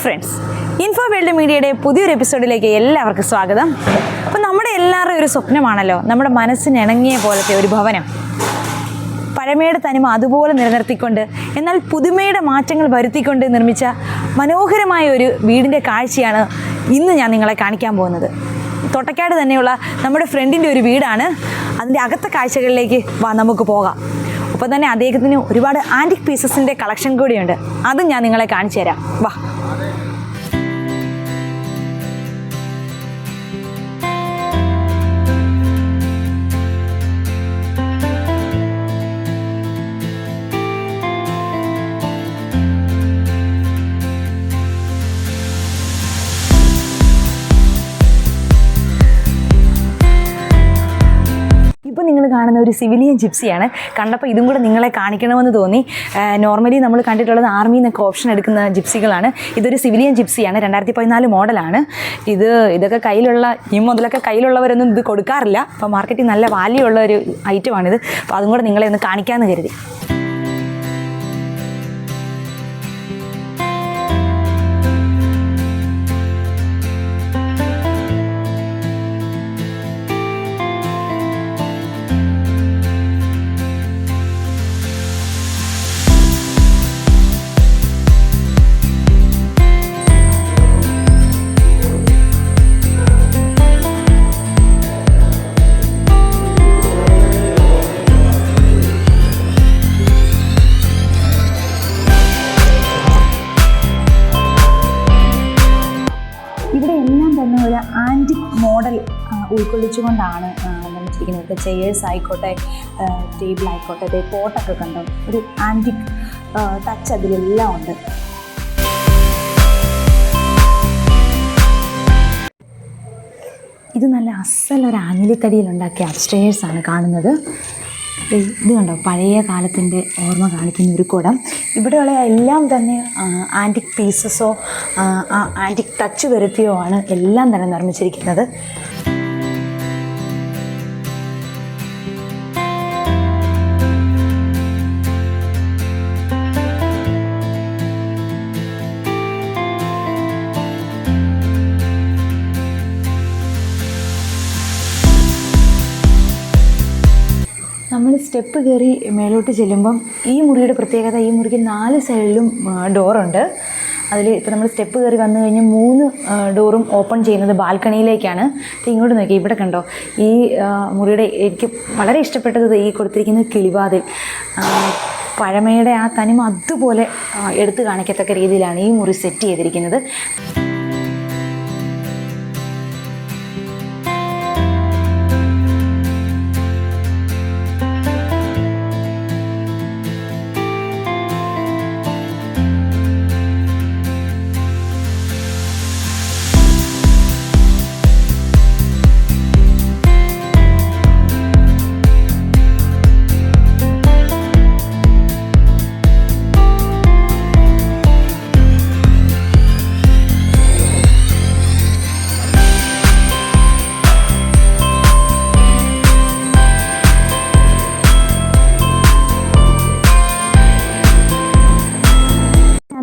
Friends, info world മീഡിയയുടെ പുതിയൊരു എപ്പിസോഡിലേക്ക് എല്ലാവർക്കും സ്വാഗതം. അപ്പോൾ നമ്മുടെ എല്ലാവരുടെയും ഒരു സ്വപ്നമാണല്ലോ നമ്മുടെ മനസ്സിന് ഇണങ്ങിയ പോലത്തെ ഒരു ഭവനം. പഴമയുടെ തനിമ അതുപോലെ നിലനിർത്തിക്കൊണ്ട് എന്നാൽ പുതുമയുടെ മാറ്റങ്ങൾ വരുത്തിക്കൊണ്ട് നിർമ്മിച്ച മനോഹരമായ ഒരു വീടിൻ്റെ കാഴ്ചയാണ് ഇന്ന് ഞാൻ നിങ്ങളെ കാണിക്കാൻ പോകുന്നത്. തൊട്ടക്കാട് തന്നെയുള്ള നമ്മുടെ ഫ്രണ്ടിൻ്റെ ഒരു വീടാണ്. അതിൻ്റെ അകത്തെ കാഴ്ചകളിലേക്ക് നമുക്ക് പോകാം. അപ്പോൾ തന്നെ അദ്ദേഹത്തിന് ഒരുപാട് ആൻറ്റിക് പീസസിൻ്റെ കളക്ഷൻ കൂടിയുണ്ട്. അതും ഞാൻ നിങ്ങളെ കാണിച്ചു തരാം. വാ. ഇപ്പോൾ നിങ്ങൾ കാണുന്ന ഒരു സിവിലിയൻ ജിപ്സിയാണ്. കണ്ടപ്പോൾ ഇതും കൂടെ നിങ്ങളെ കാണിക്കണമെന്ന് തോന്നി. നോർമലി നമ്മൾ കണ്ടിട്ടുള്ളത് ആർമിയിൽ നിന്നൊക്കെ ഓപ്ഷൻ എടുക്കുന്ന ജിപ്സികളാണ്. ഇതൊരു സിവിലിയൻ ജിപ്സിയാണ്. 2014 മോഡലാണ്. ഇതൊക്കെ കയ്യിലുള്ള ഈ മുതലൊക്കെ കയ്യിലുള്ളവരൊന്നും ഇത് കൊടുക്കാറില്ല. അപ്പോൾ മാർക്കറ്റിൽ നല്ല വാല്യൂ ഉള്ള ഒരു ഐറ്റമാണിത്. അപ്പോൾ അതും കൂടെ നിങ്ങളെ ഒന്ന് കാണിക്കാമെന്ന് കരുതി. ഇവിടെ എല്ലാം തന്നെ ഒരു ആൻറ്റിക് മോഡൽ ഉൾക്കൊള്ളിച്ചുകൊണ്ടാണ് നിർമ്മിച്ചിരിക്കുന്നത്. ഇപ്പോൾ ചെയേഴ്സ് ആയിക്കോട്ടെ, ടേബിൾ ആയിക്കോട്ടെ, പോട്ടൊക്കെ കണ്ടോ, ഒരു ആൻറ്റിക് ടച്ച് അതിലെല്ലാം ഉണ്ട്. ഇത് നല്ല അസലൊരു ആഞ്ഞിലിത്തടിയിലുണ്ടാക്കിയ അപ്സ്റ്റേഴ്സാണ് കാണുന്നത്. ഇത് കണ്ടോ, പഴയ കാലത്തിൻ്റെ ഓർമ്മ കാണിക്കുന്ന ഒരു കുടം. ഇവിടെയുള്ള എല്ലാം തന്നെ ആൻറ്റിക് പീസസോ ആൻറ്റിക് ടച്ച് വരുത്തിയോ ആണ് എല്ലാം തന്നെ നിർമ്മിച്ചിരിക്കുന്നത്. നമ്മൾ സ്റ്റെപ്പ് കയറി മേലോട്ട് ചെല്ലുമ്പം ഈ മുറിയുടെ പ്രത്യേകത, ഈ മുറിക്ക് 4 സൈഡിലും ഡോറുണ്ട്. അതിൽ ഇപ്പോൾ നമ്മൾ സ്റ്റെപ്പ് കയറി വന്നു കഴിഞ്ഞാൽ 3 ഡോറും ഓപ്പൺ ചെയ്യുന്നത് ബാൽക്കണിയിലേക്കാണ്. ഇങ്ങോട്ട് നോക്കി, ഇവിടെ കണ്ടോ, ഈ മുറിയുടെ എനിക്ക് വളരെ ഇഷ്ടപ്പെട്ടത് ഈ കൊടുത്തിരിക്കുന്ന കിളിവാതിൽ. പഴമയുടെ ആ തനിമ അതുപോലെ എടുത്തു കാണിക്കത്തക്ക രീതിയിലാണ് ഈ മുറി സെറ്റ് ചെയ്തിരിക്കുന്നത്.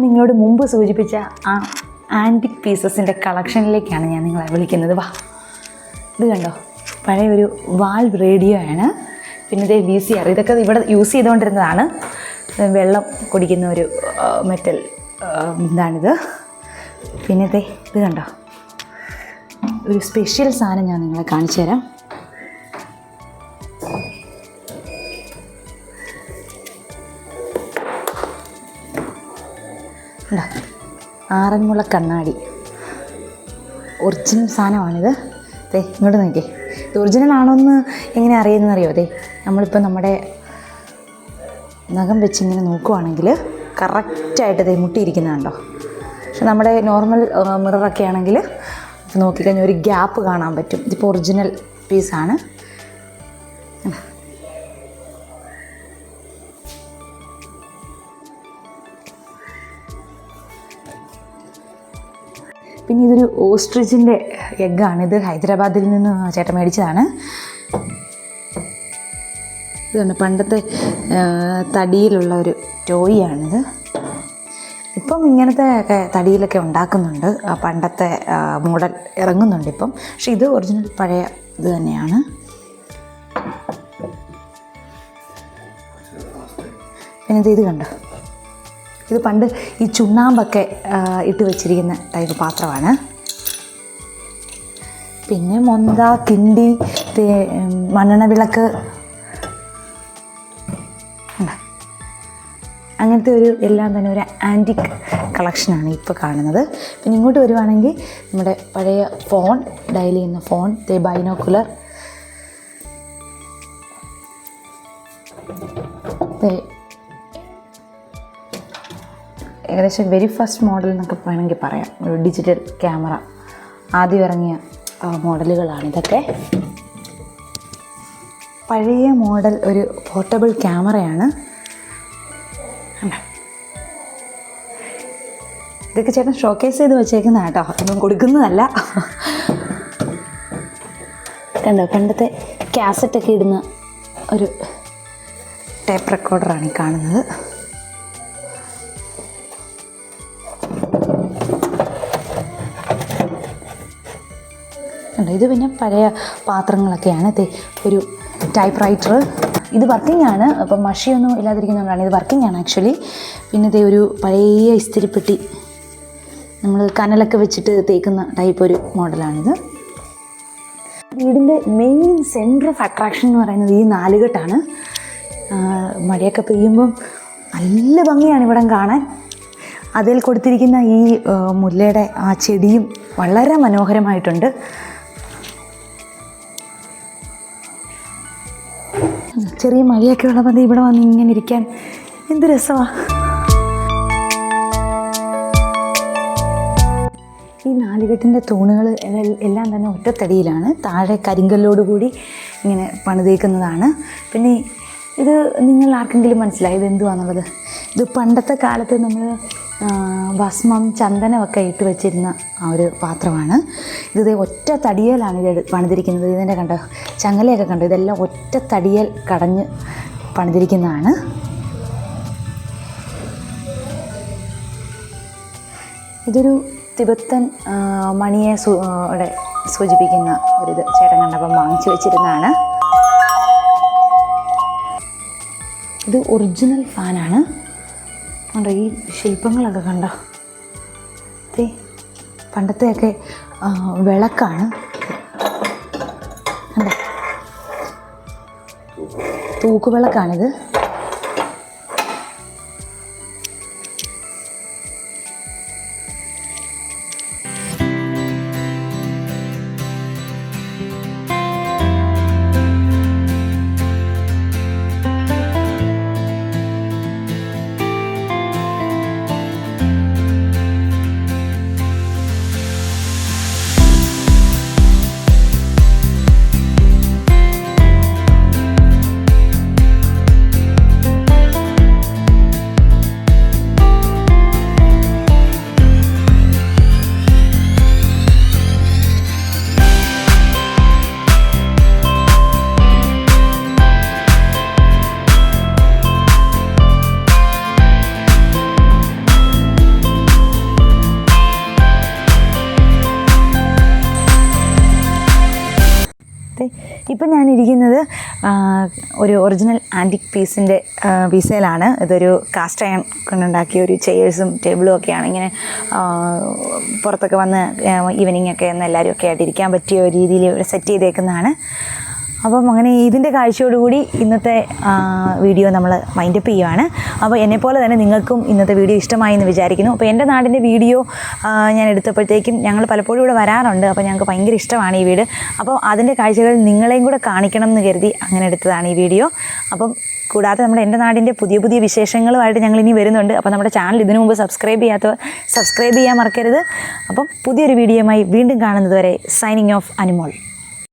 നിങ്ങളോട് മുമ്പ് സൂചിപ്പിച്ച ആ ആൻറ്റിക് പീസസിൻ്റെ കളക്ഷനിലേക്കാണ് ഞാൻ നിങ്ങളെ വിളിക്കുന്നത്. വാ. ഇത് കണ്ടോ, പഴയ ഒരു വാൽവ് റേഡിയോ ആണ്. പിന്നെ ഇത് VCR, ഇതൊക്കെ ഇവിടെ യൂസ് ചെയ്തുകൊണ്ടിരുന്നതാണ്. വെള്ളം കുടിക്കുന്ന ഒരു മെറ്റൽ ഇതാണിത്. പിന്നെ ഇത് കണ്ടോ, ഒരു സ്പെഷ്യൽ സാധനം ഞാൻ നിങ്ങളെ കാണിച്ചു തരാം. ആറന്മുള കണ്ണാടി ഒറിജിനൽ സാധനമാണിത്. ഇങ്ങോട്ട് നോക്കിയേ, ഇത് ഒറിജിനൽ ആണോയെന്ന് എങ്ങനെ അറിയുന്നറിയോ? നമ്മളിപ്പോൾ നമ്മുടെ നഖം വെച്ചിങ്ങനെ നോക്കുവാണെങ്കിൽ കറക്റ്റായിട്ട് മുട്ടിയിരിക്കുന്നതുണ്ടോ. പക്ഷെ നമ്മുടെ നോർമൽ മിററൊക്കെ ആണെങ്കിൽ നോക്കിക്കഴിഞ്ഞാൽ ഒരു ഗ്യാപ്പ് കാണാൻ പറ്റും. ഇതിപ്പോൾ ഒറിജിനൽ പീസാണ്. പിന്നെ ഇതൊരു ഓസ്ട്രിച്ചിൻ്റെ എഗ്ഗാണ്. ഇത് ഹൈദരാബാദിൽ നിന്ന് ചേട്ടൻ മേടിച്ചതാണ്. ഇതുണ്ട്, പണ്ടത്തെ തടിയിലുള്ള ഒരു ടോയിയാണിത്. ഇപ്പം ഇങ്ങനത്തെ ഒക്കെ തടിയിലൊക്കെ ഉണ്ടാക്കുന്നുണ്ട്, പണ്ടത്തെ മോഡൽ ഇറങ്ങുന്നുണ്ട് ഇപ്പം. പക്ഷെ ഇത് ഒറിജിനൽ പഴയ ഇത് തന്നെയാണ്. പിന്നെ ഇത് കണ്ടോ, ഇത് പണ്ട് ഈ ചുണ്ണാമ്പൊക്കെ ഇട്ട് വെച്ചിരിക്കുന്ന ടൈപ്പ് പാത്രമാണ്. പിന്നെ മൊന്ത, കിണ്ടി, മണ്ണെണ്ണ വിളക്ക്, അങ്ങനത്തെ ഒരു എല്ലാം തന്നെ ഒരു ആൻറ്റിക് കളക്ഷനാണ് ഇപ്പോൾ കാണുന്നത്. പിന്നെ ഇങ്ങോട്ട് വരുവാണെങ്കിൽ നമ്മുടെ പഴയ ഫോൺ, ഡയൽ ചെയ്യുന്ന ഫോൺ, ബൈനോക്കുലർ, ഏകദേശം വെരി ഫസ്റ്റ് മോഡൽ എന്നൊക്കെ വേണമെങ്കിൽ പറയാം. ഒരു ഡിജിറ്റൽ ക്യാമറ ആദ്യം ഇറങ്ങിയ മോഡലുകളാണിതൊക്കെ. പഴയ മോഡൽ ഒരു പോർട്ടബിൾ ക്യാമറയാണ്. ഇതൊക്കെ ചേട്ടൻ ഷോക്കേസ് ചെയ്ത് വെച്ചേക്കുന്ന കേട്ടോ, ഒന്നും കൊടുക്കുന്നതല്ല. കണ്ടോ, പണ്ടത്തെ കാസറ്റൊക്കെ ഇടുന്ന ഒരു ടേപ്പ് റെക്കോർഡറാണ് ഈ കാണുന്നത്. ഇത് പിന്നെ പഴയ പാത്രങ്ങളൊക്കെയാണ്. ഒരു ടൈപ്പ് റൈറ്റർ, ഇത് വർക്കിംഗ് ആണ്. അപ്പം മഷിയൊന്നും ഇല്ലാതിരിക്കുന്നതുകൊണ്ടാണ് ഇത് വർക്കിംഗ് ആണ് ആക്ച്വലി. പിന്നെ ഒരു പഴയ ഇസ്തിരിപ്പെട്ടി, നമ്മൾ കനലൊക്കെ വെച്ചിട്ട് തേക്കുന്ന ടൈപ്പ് ഒരു മോഡലാണിത്. വീടിൻ്റെ മെയിൻ സെൻറ്റർ ഓഫ് അട്രാക്ഷൻ എന്ന് പറയുന്നത് ഈ നാലുകെട്ടാണ്. മഴയൊക്കെ പെയ്യുമ്പം നല്ല ഭംഗിയാണ് ഇവിടെ കാണാൻ. അതിൽ കൊടുത്തിരിക്കുന്ന ഈ മുല്ലയുടെ ആ ചെടിയും വളരെ മനോഹരമായിട്ടുണ്ട്. ചെറിയ മഴയൊക്കെ ഉള്ളപ്പോൾ ഇവിടെ വന്ന് ഇങ്ങനെ ഇരിക്കാൻ എന്ത് രസമാണ്. ഈ നാലുകെട്ടിൻ്റെ തൂണുകൾ എല്ലാം തന്നെ ഒറ്റത്തടിയിലാണ്, താഴെ കരിങ്കല്ലോടുകൂടി ഇങ്ങനെ പണിതേക്കുന്നതാണ്. പിന്നെ ഇത് നിങ്ങൾ ആർക്കെങ്കിലും മനസ്സിലായി ഇത് എന്തുവാന്നുള്ളത്? ഇത് പണ്ടത്തെ കാലത്ത് നമ്മൾ ഭസ്മം, ചന്ദനമൊക്കെ ഇട്ട് വെച്ചിരുന്ന ആ ഒരു പാത്രമാണ്. ഇത് ഒറ്റ തടിയലാണ് ഇത് പണിതിരിക്കുന്നത്. ഇതിൻ്റെ കണ്ടോ, ചങ്ങലയൊക്കെ കണ്ടോ, ഇതെല്ലാം ഒറ്റ തടിയൽ കടഞ്ഞ് പണിതിരിക്കുന്നതാണ്. ഇതൊരു തിബത്തൻ മണിയെ സൂചിപ്പിക്കുന്ന ഒരിത് ചേട്ടൻ കണ്ടപ്പം വാങ്ങിച്ചു വെച്ചിരുന്നതാണ്. ഇത് ഒറിജിനൽ ഫാനാണ്. കണ്ടോ, ഈ ശില്പങ്ങളൊക്കെ കണ്ടോ, പണ്ടത്തെയൊക്കെ വിളക്കാണ്. കണ്ടോ, തൂക്കുവിളക്കാണിത്. ഇപ്പം ഞാനിരിക്കുന്നത് ഒരു ഒറിജിനൽ ആൻറ്റിക് പീസയിലാണ്. ഇതൊരു കാസ്റ്റ് അയൺ കൊണ്ടുണ്ടാക്കിയ ഒരു ചെയേഴ്സും ടേബിളും ഒക്കെയാണ്. ഇങ്ങനെ പുറത്തൊക്കെ വന്ന് ഈവനിങ് ഒക്കെ ഒന്ന് എല്ലാവരും ഒക്കെ ആയിട്ട് ഇരിക്കാൻ പറ്റിയ ഒരു രീതിയിൽ ഇവിടെ സെറ്റ് ചെയ്തേക്കുന്നതാണ്. അപ്പം അങ്ങനെ ഇതിൻ്റെ കാഴ്ചയോടുകൂടി ഇന്നത്തെ വീഡിയോ നമ്മൾ വൈൻഡപ്പ് ചെയ്യുവാണ്. അപ്പോൾ എന്നെപ്പോലെ തന്നെ നിങ്ങൾക്കും ഇന്നത്തെ വീഡിയോ ഇഷ്ടമായി എന്ന് വിചാരിക്കുന്നു. അപ്പോൾ എൻ്റെ നാടിൻ്റെ വീഡിയോ ഞാൻ എടുത്തപ്പോഴത്തേക്കും ഞങ്ങൾ പലപ്പോഴും ഇവിടെ വരാറുണ്ട്. അപ്പോൾ ഞങ്ങൾക്ക് ഭയങ്കര ഇഷ്ടമാണ് ഈ വീട്. അപ്പോൾ അതിൻ്റെ കാഴ്ചകൾ നിങ്ങളെയും കൂടെ കാണിക്കണം എന്ന് കരുതി അങ്ങനെ എടുത്തതാണ് ഈ വീഡിയോ. അപ്പം കൂടാതെ നമ്മുടെ എൻ്റെ നാടിൻ്റെ പുതിയ പുതിയ വിശേഷങ്ങളുമായിട്ട് ഞങ്ങളിനി വരുന്നുണ്ട്. അപ്പോൾ നമ്മുടെ ചാനൽ ഇതിനു മുമ്പ് സബ്സ്ക്രൈബ് ചെയ്യാൻ മറക്കരുത്. അപ്പം പുതിയൊരു വീഡിയോയുമായി വീണ്ടും കാണുന്നത് വരെ സൈനിങ് ഓഫ് അനുമോൾ.